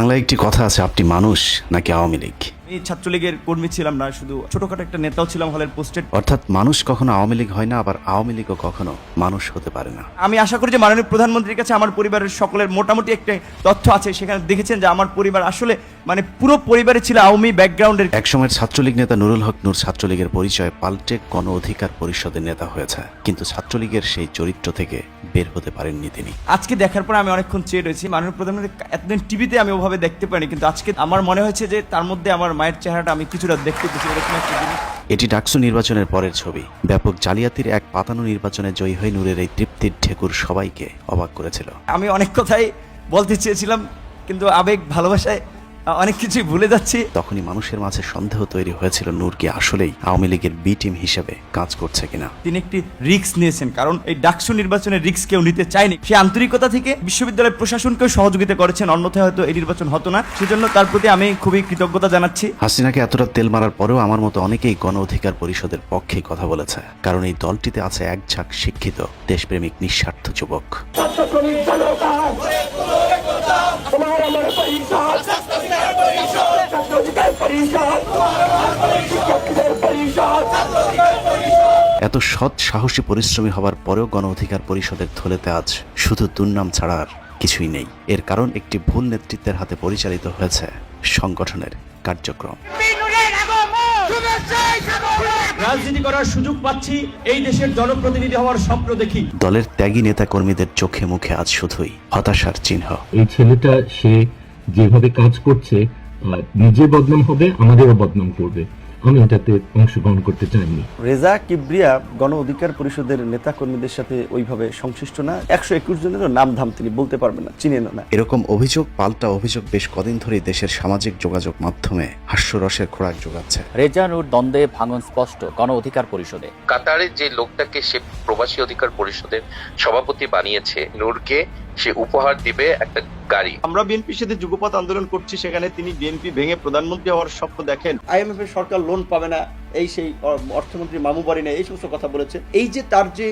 বাংলায় একটি কথা আছে, আপনি মানুষ নাকি আওয়ামী লীগ। আমি ছাত্রলীগের কর্মী ছিলাম না, শুধু ছোটখাটো একটা নেতাও ছিলাম হলের পোস্টেড। অর্থাৎ মানুষ কখনো আওয়ামী লীগ হয় না, আবার আওয়ামী লীগও কখনো মানুষ হতে পারে না। আমি আশা করি যে মাননীয় প্রধানমন্ত্রীর কাছে আমার পরিবারের সকলের মোটামুটি একটা তথ্য আছে, সেখানে দেখেছেন যে আমার পরিবার আসলে পুরো পরিবারে ছিল আওয়ামী ব্যাকগ্রাউন্ডের। একসময়ের ছাত্রলীগ নেতা নুরুল হক নূর ছাত্রলীগের পরিচয় পাল্টে গণ অধিকার পরিষদের নেতা হয়েছে, কিন্তু ছাত্রলীগের সেই চরিত্র থেকে বের হতে পারেননি তিনি। আজকে দেখার পর আমি অনেকক্ষণ চেয়ে রয়েছি। মাননীয় প্রধানমন্ত্রী এতদিন টিভিতে আমি ওভাবে দেখতে পাইনি, কিন্তু আজকে আমার মনে হয়েছে যে তার মধ্যে আমার মায়ের চেহারাটা আমি কিছুটা দেখতে পেয়েছি, এরকম একটা জিনিস। এটি ডাকসু নির্বাচনের পরের ছবি। ব্যাপক জালিয়াতির এক পাতানো নির্বাচনে জয়ী হয়ে নূরের এই তৃপ্তির ঢেকুর সবাইকে অবাক করেছিল। আমি অনেক কথাই বলতে চেয়েছিলাম, কিন্তু আবেগ ভালোবাসায় অনেক কিছুই ভুলে যাচ্ছি। তখনই মানুষের মাঝে সন্দেহ তৈরি হয়েছিল নূর কি আসলেই আওয়ামী লীগের বি টিম হিসেবে কাজ করছে কিনা। তিনি একটি রিস্ক নিয়েছেন, কারণ এই ডাকসু নির্বাচনের রিস্ক কেউ নিতে চায়নি। সেই আন্তরিকতা থেকে বিশ্ববিদ্যালয়ের প্রশাসনকেও সহযোগিতা করেছেন, অন্যথায় হয়তো এই নির্বাচন হতো না। সেজন্য তার প্রতি আমি খুবই কৃতজ্ঞতা জানাচ্ছি। হাসিনাকে এতটা তেল মারার পরেও আমার মতো অনেকেই গণ অধিকার পরিষদের পক্ষে কথা বলেছে, কারণ এই দলটিতে আছে এক ঝাঁক শিক্ষিত দেশপ্রেমিক নিঃস্বার্থ যুবক। এত সৎ সাহসী পরিশ্রমী হবার পরেও গণ অধিকার পরিষদের থলেতে আজ শুধু দুর্নাম ছাড়া আর কিছুই নেই। এর কারণ একটি ভুল নেতৃত্বের হাতে পরিচালিত হয়েছে সংগঠনের কার্যক্রম। রাজনীতি করার সুযোগ পাচ্ছি, এই দেশের জনপ্রতিনিধি হওয়ার স্বপ্ন দেখি। দলের ত্যাগী নেতা কর্মীদের চোখে মুখে আজ শুধুই হতাশার চিহ্ন। এই ছেলেটা সে যেভাবে কাজ করছে, নিজে বদনাম হবে, আমাদেরও বদনাম করবে। আমি এটাতে অংশগ্রহণ করতে চাইনি। রেজা কিবরিয়া গণ অধিকার পরিষদের নেতা কর্মীদের সাথে ওইভাবে সংশ্লিষ্ট না। 121 জনের নাম ধাম তিনি বলতে পারবেন না, চিনেন না। এরকম অভিযোগ পাল্টা অভিযোগ বেশ কদিন ধরেই দেশের সামাজিক যোগাযোগ মাধ্যমে হাস্যরসের খোরাক যোগাচ্ছে। রেজা নূর দ্বন্দ্বে ভাঙন স্পষ্ট গণ অধিকার পরিষদে। কাতারে যে লোকটাকে সে প্রবাসী অধিকার পরিষদের সভাপতি বানিয়েছে, নূরকে সে উপহার দিবে একটা গাড়ি। আমরা বিএনপির সাথে যুগপৎ আন্দোলন করছি, সেখানে তিনি বিএনপি ভেঙে প্রধানমন্ত্রী হওয়ার স্বপ্ন দেখেন। IMF এর সরকার লোন পাবে না, এই সেই অর্থমন্ত্রী মামু বাড়ি নেই, এই সমস্ত কথা বলেছে। এই যে তার যে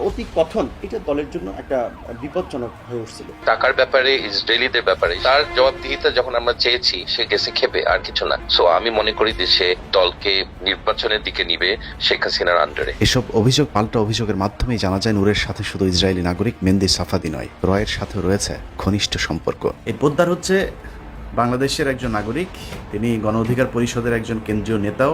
অতি কথন, এটা দলের জন্য একটা বিপজ্জনক হয়ে উঠছিল। টাকার ব্যাপারে, ইসরায়েলিদের ব্যাপারে তার জবাবদিহিতা যখন আমরা চেয়েছি, সে গেছে খেপে, আর কিছু না। সো আমি মনে করি যে সে দলকে নির্বাচনের দিকে নিবে শেখ হাসিনার আন্ডারে। এসব অভিযোগ পাল্টা অভিযোগের মাধ্যমেই জানা যায় নূরের সাথে শুধু ইসরায়েলি নাগরিক মেহেদী সাফাদি নয়, রয়ের সাথেও রয়েছে ঘনিষ্ঠ সম্পর্ক। এই পোদ্দার হচ্ছে বাংলাদেশের একজন নাগরিক, তিনি গণ অধিকার পরিষদের একজন কেন্দ্রীয় নেতাও,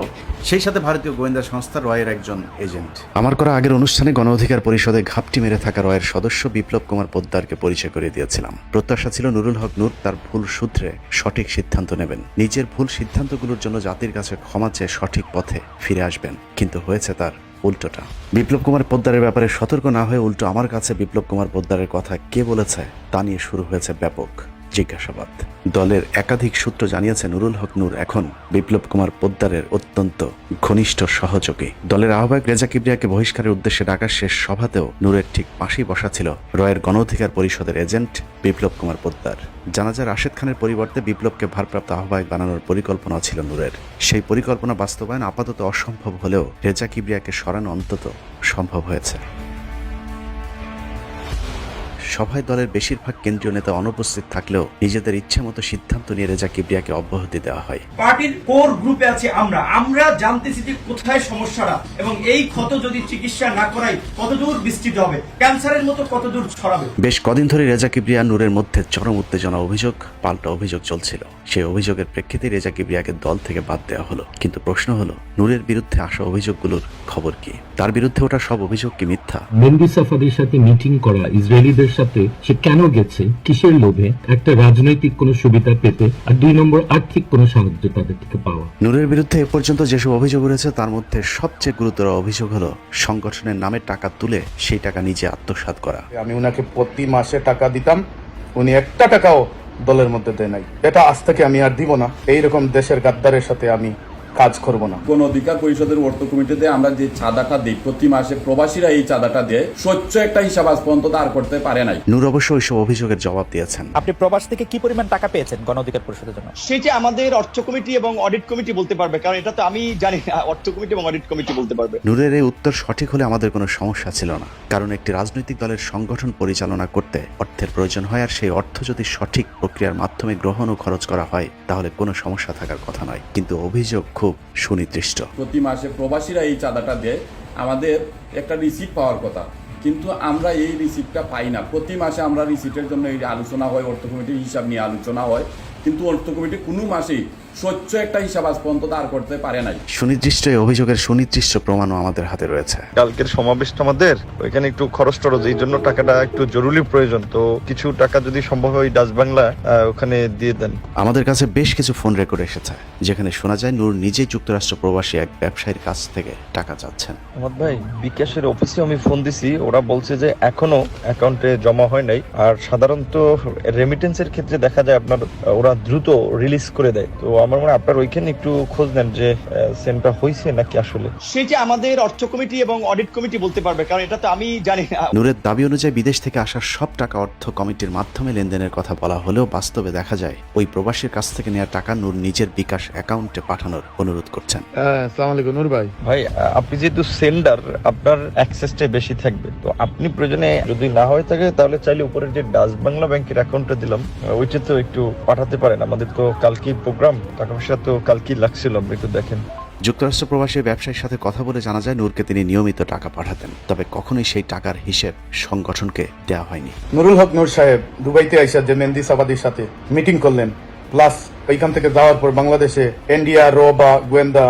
সেই সাথে ভারতীয় গোয়েন্দা সংস্থা রয়ের একজন এজেন্ট। আমার করা আগের অনুষ্ঠানে গণ অধিকার পরিষদে ঘাপটি মেরে থাকা রয়ের সদস্য বিপ্লব কুমার পোদ্দারকে পরিচয় করিয়ে দিয়েছিলাম। প্রত্যাশা ছিল নুরুল হক নূর তার ভুল সূত্রে সঠিক সিদ্ধান্ত নেবেন, নিজের ভুল সিদ্ধান্তগুলোর জন্য জাতির কাছে ক্ষমা চেয়ে সঠিক পথে ফিরে আসবেন, কিন্তু হয়েছে তার উল্টোটা। বিপ্লব কুমার পোদ্দারের ব্যাপারে সতর্ক না হয়ে উল্টো আমার কাছে বিপ্লব কুমার পোদ্দারের কথা কে বলেছে তা নিয়ে শুরু হয়েছে ব্যাপক জিজ্ঞাসাবাদ। দলের একাধিক সূত্র জানিয়েছে নুরুল হক নূর এখন বিপ্লব কুমার পোদ্দারের অত্যন্ত ঘনিষ্ঠ সহযোগী। দলের আহ্বায়ক রেজা কিবরিয়াকে বহিষ্কারের উদ্দেশ্যে ডাকা শেষ সভাতেও নূরের ঠিক পাশেই বসা ছিল রয়ের গণ অধিকার পরিষদের এজেন্ট বিপ্লব কুমার পোদ্দার। জানা যায় রাশেদ খানের পরিবর্তে বিপ্লবকে ভারপ্রাপ্ত আহ্বায়ক বানানোর পরিকল্পনা ছিল নূরের। সেই পরিকল্পনা বাস্তবায়ন আপাতত অসম্ভব হলেও রেজা কিবরিয়াকে সরানো অন্তত সম্ভব হয়েছে। সভায় দলের বেশিরভাগ কেন্দ্রীয় নেতা অনুপস্থিত থাকলেও নিজেদের ইচ্ছে মতো সিদ্ধান্ত নিয়ে রেজা কিবরিয়াকে অব্যাহতি দেওয়া হয়। পার্টির কোর গ্রুপে আছি আমরা জানতেছি যে কোথায় সমস্যাটা, এবং এই ক্ষত যদি চিকিৎসা না করাই কতদূর বিস্তৃত হবে, ক্যান্সারের মতো কতদূর ছড়াবে। বেশ কদিন ধরে রেজা কিবরিয়া নূরের মধ্যে চরম উত্তেজনা, অভিযোগ পাল্টা অভিযোগ চলছিল। সেই অভিযোগের প্রেক্ষিতে রেজা কিবরিয়াকে দল থেকে বাদ দেওয়া হলো, কিন্তু প্রশ্ন হলো নূরের বিরুদ্ধে আসা অভিযোগগুলোর খবর কি? তার বিরুদ্ধে ওঠা সব অভিযোগ কি মিথ্যা? মেহেদী সাফাদির সাথে মিটিং করা, ইসরায়েলিদের সাথে সে কেন গেছে, কিসের লোভে? একটা রাজনৈতিক কোনো সুবিধা পেতে, আর 2 নম্বর আর্থিক কোনো সাহায্য তাদের থেকে পাওয়া। নূরের বিরুদ্ধে এ পর্যন্ত যেসব অভিযোগ উঠেছে তার মধ্যে সবচেয়ে গুরুতর অভিযোগ হলো সংগঠনের নামে টাকা তুলে সেই টাকা নিজে আত্মসাৎ করা। আমি উনাকে প্রতি মাসে টাকা দিতাম, উনি একটা টাকাও দলের মধ্যে দেয় নাই। এটা আজ থেকে আমি আর দিব না। এইরকম দেশের গাদ্দারের সাথে আমি কাজ করব না। গণ অধিকার পরিষদের অর্থ কমিটিতে আমরা যে চাঁদাটা দিই প্রতি মাসে, প্রবাসীরা এই চাঁদাটা দেয়, স্বচ্ছ একটা হিসাব আজ পর্যন্ত দাঁড় করতে পারে নাই। নূর অবশ্য ওইসব অভিযোগের জবাব দিয়েছেন। আপনি প্রবাস থেকে কি পরিমাণ টাকা পেয়েছেন গণ অধিকার পরিষদের জন্য? সেটা আমাদের অর্থ কমিটি এবং অডিট কমিটি বলতে পারবে, কারণ এটা তো আমি জানি না, অর্থ কমিটি এবং অডিট কমিটি বলতে পারবে। নূরের এই উত্তর সঠিক হলে আমাদের কোনো সমস্যা ছিল না, কারণ একটি রাজনৈতিক দলের সংগঠন পরিচালনা করতে অর্থের প্রয়োজন হয়, আর সেই অর্থ যদি সঠিক প্রক্রিয়ার মাধ্যমে গ্রহণ ও খরচ করা হয় তাহলে কোনো সমস্যা থাকার কথা নয়। কিন্তু অভিযোগ খুব সুনির্দিষ্ট। প্রতি মাসে প্রবাসীরা এই চাঁদাটা দেয়, আমাদের একটা রিসিপ্ট পাওয়ার কথা, কিন্তু আমরা এই রিসিপ্টটা পাই না। প্রতি মাসে আমরা রিসিপ্টের জন্য এই আলোচনা হয়, অর্থ কমিটির হিসাব নিয়ে আলোচনা হয়, কিন্তু অর্থ কমিটি কোনো মাসেই স্বচ্ছ একটা হিসাব আজ পর্যন্ত দাঁড় করতে পারে নাই। সুনির্দিষ্ট এই অভিযোগের সুনির্দিষ্ট প্রমাণও আমাদের হাতে রয়েছে। কালকের সমাবেশটা আমাদের ওইখানে একটু খরচ টরচ, এই জন্য টাকাটা একটু জরুরি প্রয়োজন, তো কিছু টাকা যদি সম্ভব হয় ডাচ বাংলা ওখানে দিয়ে দেন। আমাদের কাছে বেশ কিছু ফোন রেকর্ড এসেছে যেখানে শোনা যায় নূর নিজেই যুক্তরাষ্ট্র প্রবাসী এক ব্যবসায়ীর কাছ থেকে টাকা চাচ্ছেন। আমার ভাই বিকাশের অফিসে আমি ফোন দিছি, ওরা বলছে যে এখনো অ্যাকাউন্টে জমা হয় নাই, আর সাধারণত রেমিটেন্সের ক্ষেত্রে দেখা যায় আপনার ওরা দ্রুত রিলিজ করে দেয়। তো আমার মনে হয় আপনার ওইখানে একটু খোঁজ নেন যে সেন্টটা হয়েছে নাকি আসলে। সেটা আমাদের অর্থ কমিটি এবং অডিট কমিটি বলতে পারবে, কারণ এটা তো আমি জানি না। নূরের দাবি অনুযায়ী বিদেশ থেকে আসা সব টাকা অর্থ কমিটির মাধ্যমে লেনদেনের কথা বলা হলেও বাস্তবে দেখা যায় ওই প্রবাসীর কাছ থেকে নেওয়া টাকা নূর নিজের বিকাশ অ্যাকাউন্টে পাঠানোর অনুরোধ করছেন। আসসালামু আলাইকুম নূর ভাই। ভাই আপনি যেহেতু সেন্ডার, আপনার অ্যাক্সেসটা বেশি থাকবে, তো আপনি প্রয়োজনে যদি না হয়ে থাকে তাহলে চাইলে উপরে যে ডাচ বাংলা ব্যাংকের অ্যাকাউন্টটা দিলাম ওইটা তো একটু পাঠাতে পারেন। আমাদের তো কালকেই প্রোগ্রাম, টাকা পয়সা তো কালকেই লাগছিল, আপনি একটু দেখেন। যুক্তরাষ্ট্র প্রবাসী ব্যবসায়ীর সাথে কথা বলে জানা যায় নূরকে তিনি নিয়মিত টাকা পাঠাতেন, তবে কখনোই সেই টাকার হিসেব সংগঠনকে দেওয়া হয়নি। নুরুল হক নূর সাহেব দুবাইতে আইসা যে মেহেদী সাফাদির সাথে মিটিং করলেন, প্লাস ওইখান থেকে যাওয়ার পর বাংলাদেশে এনডিআর বা গোয়েন্দা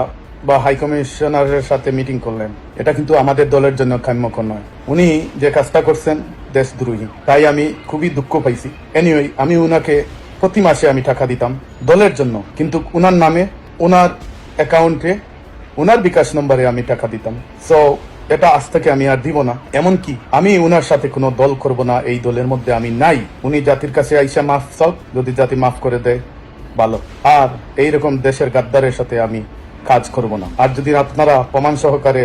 বা হাই কমিশনারের সাথে মিটিং করলেন, এটা কিন্তু আমাদের দলের জন্য কাম্যকর নয়। উনি যে কাজটা করছেন দেশদ্রোহী, তাই আমি খুবই দুঃখ পাইছি। এনিওয়ে, আমি উনাকে প্রতি মাসে আমি টাকা দিতাম দলের জন্য, কিন্তু উনার নামে, উনার অ্যাকাউন্টে, উনার বিকাশ নম্বরে আমি টাকা দিতাম। সো এটা আজ থেকে আমি আর দিব না। এমনকি আমি উনার সাথে কোনো দল করব না, এই দলের মধ্যে আমি নাই। উনি জাতির কাছে আইসা মাফ চাও, যদি জাতি মাফ করে দেয় ভালো, আর এইরকম দেশের গাদ্দারের সাথে আমি কাজ করব না। আর যদি আপনারা প্রমাণ সহকারে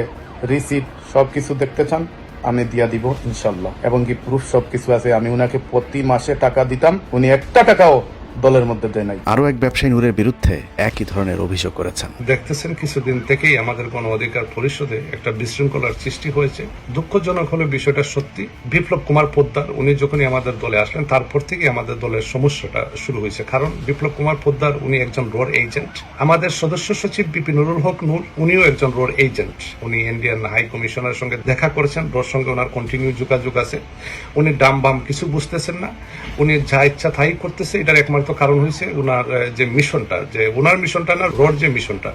রিসিপ্ট সবকিছু দেখতে চান, আমি দিয়া দিব ইনশাল্লাহ, এবং কি প্রুফ সবকিছু আছে। আমি উনাকে প্রতি মাসে টাকা দিতাম, উনি একটা টাকাও দলের মধ্যে দেয় নাই। আরও এক ব্যবসায়ী নূরের বিরুদ্ধে একই ধরনের অভিযোগ করেছেন। দেখতেছেন কিছুদিন থেকেই আমাদের গণ অধিকার পরিষদে একটা বিশৃঙ্খলার সৃষ্টি হয়েছে। দুঃখজনক হলো বিষয়টা সত্যি। বিপ্লব কুমার পোদ্দার উনি যখনই আমাদের দলে আসলেন, তারপর থেকে আমাদের দলের সমস্যাটা শুরু হয়েছে। কারণ বিপ্লব কুমার পোদ্দার উনি একজন রোড এজেন্ট। আমাদের সদস্য সচিব বিপি নুরুল হক নূর, উনিও একজন রোড এজেন্ট। উনি ইন্ডিয়ান হাই কমিশনারের সঙ্গে দেখা করেছেন, রোড সঙ্গে ওনার কন্টিনিউ যোগাযোগ আছে। উনি ডাম বাম কিছু বুঝতেছেন না, উনি যা ইচ্ছা তাই করতেছে। এটার একমাত্র কারণ হয়েছে ওনার যে মিশনটা, যে ওনার মিশনটা না, রোড যে মিশনটা,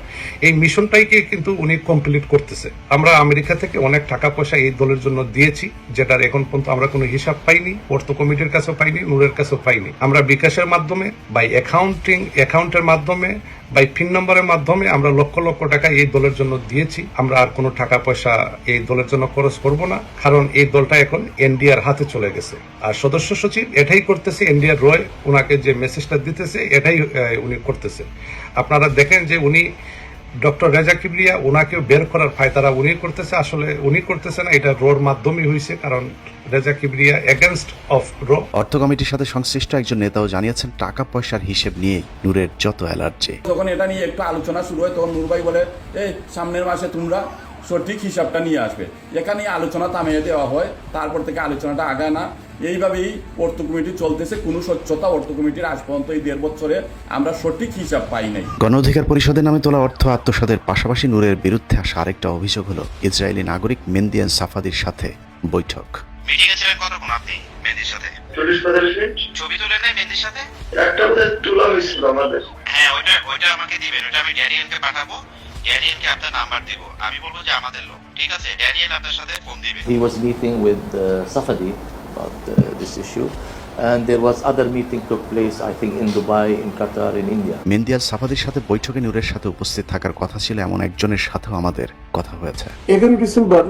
এই মিশনটাইকে কিন্তু উনি কমপ্লিট করতেছে। আমরা আমেরিকা থেকে অনেক টাকা পয়সা এই দলের জন্য দিয়েছি, যেটার এখন পর্যন্ত আমরা কোনো হিসাব পাইনি, অর্থ কমিটির কাছেও পাইনি, নূরের কাছেও পাইনি। আমরা বিকাশের মাধ্যমে, বাই অ্যাকাউন্টের মাধ্যমে, বাই পিন নম্বরের মাধ্যমে আমরা লক্ষ লক্ষ টাকা এই দলের জন্য দিয়েছি। আমরা আর কোনো টাকা পয়সা এই দলের জন্য খরচ করব না, কারণ এই দলটা এখন এনডিআর হাতে চলে গেছে। আর সদস্য সচিব এটাই করতেছে, এনডিআর রয় ওনাকে যে মেসেজটা দিতেছে এটাই উনি করতেছে। আপনারা দেখেন যে উনি ডক্টর রেজা কিবরিয়া ওনাকেও বের করার ফায়দারা উনি করতেছে, আসলে উনি করতেছে না, এটা রোর মাধ্যমে হয়েছে, কারণ Reza Kibria against of rho. অর্থ কমিটির সাথে সংশ্লিষ্ট একজন নেতাও জানিয়েছেন টাকা পয়সার হিসেব নিয়ে নূরের যত অ্যালার্জি। যখন এটা নিয়ে একটু আলোচনা শুরু হয়, তখন নূর ভাই বলে, এই সামনের মাসে তোমরা সঠিক হিসাবটা নিয়ে আসবে। এখানে আলোচনা থামিয়ে দেওয়া হয়, তারপর থেকে আলোচনাটা আগায় না। এইভাবেই অর্থ কমিটি চলতেছে, কোনো স্বচ্ছতা অর্থ কমিটির আজ পর্যন্ত এই 1.5 বছরে আমরা সঠিক হিসাব পাই নাই। গণ অধিকার পরিষদের নামে তোলা অর্থ আত্মসাতের পাশাপাশি নূরের বিরুদ্ধে আসা আরেকটা অভিযোগ হলো ইসরায়েলি নাগরিক মেহেদী সাফাদির সাথে বৈঠক। মিটিংয়ে ছিলেন কতক্ষণ আপনি মেহেদীর সাথে? 40-45 মিনিট। ছবি তুলে নেয় মেহেদীর সাথে? একটা বোধহয় তোলা হয়েছিল আমাদের। হ্যাঁ, ওইটা আমাকে দিবেন, ওইটা আমি ড্যানিয়েলকে পাঠাবো। ড্যানিয়েলকে আপনার নাম্বার দিব, আমি বলবো যে আমাদের লোক, ঠিক আছে? ড্যানিয়েল আপনার সাথে ফোন দিবে। He was meeting with Safadi about this issue, and there was other meeting took place, I think, in Dubai, in Qatar, in India. মেহেদী সাফাদির সাথে বৈঠকে নূরের সাথে উপস্থিত থাকার কথা ছিল এমন একজনের সাথেও আমাদের কথা হয়েছে। 11 ডিসেম্বর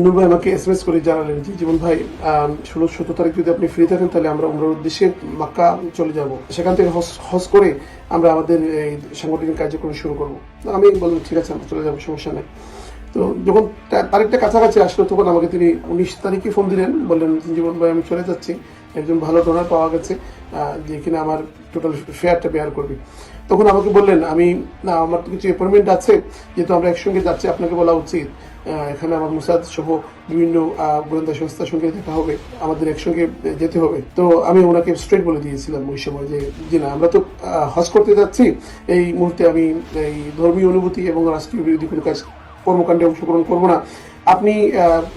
নূর ভাই আমাকে SMS করে জানালেন যে জীবন ভাই 16-17 তারিখ যদি আপনি ফ্রি থাকেন তাহলে আমরা উমরার উদ্দেশ্যে মক্কা চলে যাব, সেখান থেকে হজ করে আমরা আমাদের এই সাংগঠনিক কার্যক্রম শুরু করব। আমি বললাম ঠিক আছে, আমরা চলে যাবো, সমস্যা নেই। তো যখন তারিখটা কাছাকাছি আসলো তখন আমাকে তিনি 19 তারিখে ফোন দিলেন, বললেন জীবন ভাই আমি চলে যাচ্ছি, একজন ভালো ডোনার পাওয়া গেছে যে কিনা আমার টোটাল ফেয়ারটা বেয়ার করবে। তখন আমাকে বললেন আমার তো কিছু অ্যাপয়েন্টমেন্ট আছে, যেহেতু আমরা একসঙ্গে যাচ্ছি আপনাকে বলা উচিত, এখানে আমার মুসাদ সহ বিভিন্ন গোয়েন্দা সংস্থার সঙ্গে দেখা হবে, আমাদের একসঙ্গে যেতে হবে। তো আমি ওনাকে স্ট্রেট বলে দিয়েছিলাম ওই সময় যে না, আমরা তো হজ করতে যাচ্ছি, এই মুহূর্তে আমি এই ধর্মীয় অনুভূতি এবং রাষ্ট্রীয় বিরোধী কোনো কাজ কর্মকাণ্ডে অংশগ্রহণ করবো না, আপনি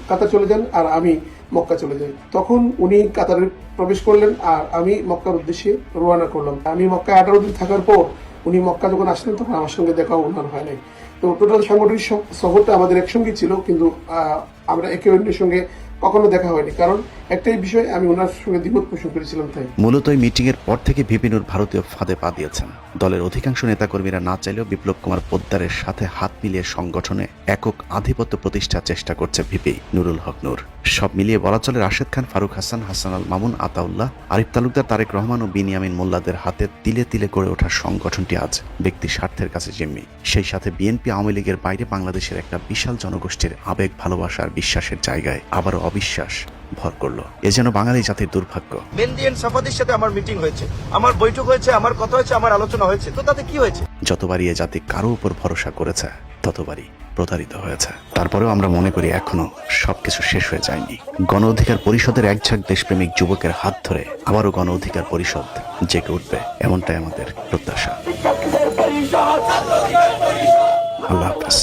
কাতার চলে যান আর আমি মক্কা চলে যাই। তখন উনি কাতারে প্রবেশ করলেন আর আমি মক্কার উদ্দেশ্যে রওনা করলাম। আমি মক্কায় 18 দিন থাকার পর উনি মক্কা যখন আসলেন তখন আমার সঙ্গে দেখাও ওনার হয় নাই। তো টোটাল সাংগঠনিক সফরটা আমাদের একসঙ্গে ছিল, কিন্তু আমরা একে অন্যের সঙ্গে কখনো দেখা হয়নি, কারণ একটাই বিষয়, আমি ওনার সঙ্গে দ্বিমত পোষণ করেছিলাম। তাই মূলত এই মিটিং এর পর থেকে ভিপি নূর ভারতীয় ফাঁদে পা দিয়েছেন। দলের অধিকাংশ নেতাকর্মীরা না চাইলেও বিপ্লব কুমার পোদ্দারের সাথে হাত মিলিয়ে সংগঠনে একক আধিপত্য প্রতিষ্ঠার চেষ্টা করছে ভিপি নুরুল হক নূর। সব মিলিয়ে বলা চলে রাশেদ খান, ফারুক হাসান, হাসান আল মামুন, আতাউল্লাহ, আরিফ তালুকদার, তারেক রহমান ও বিনিয়ামিন মোল্লাদের হাতে তিলে তিলে গড়ে ওঠা সংগঠনটি আজ ব্যক্তি স্বার্থের কাছে জিম্মি। সেই সাথে বিএনপি আওয়ামী লীগের বাইরে বাংলাদেশের একটা বিশাল জনগোষ্ঠীর আবেগ, ভালোবাসা আর বিশ্বাসের জায়গায় আবারও অবিশ্বাস ভর করলো। এ যেন বাঙালি জাতির দুর্ভাগ্য। মেহেদী এন্ড সাফাদির সাথে আমার মিটিং হয়েছে, আমার বৈঠক হয়েছে, আমার কথা হয়েছে, আমার আলোচনা হয়েছে, তো তাতে কি হয়েছে? যতবারই এ জাতি কারো উপর ভরসা করেছে ততবারই প্রতারিত হয়েছে। তারপরেও আমরা মনে করি এখনো সবকিছু শেষ হয়ে যায়নি। গণ অধিকার পরিষদের একঝাঁক দেশপ্রেমিক যুবকের হাত ধরে আবারও গণ অধিকার পরিষদ জেগে উঠবে, এমনটাই আমাদের প্রত্যাশা। আল্লাহ হাফেজ।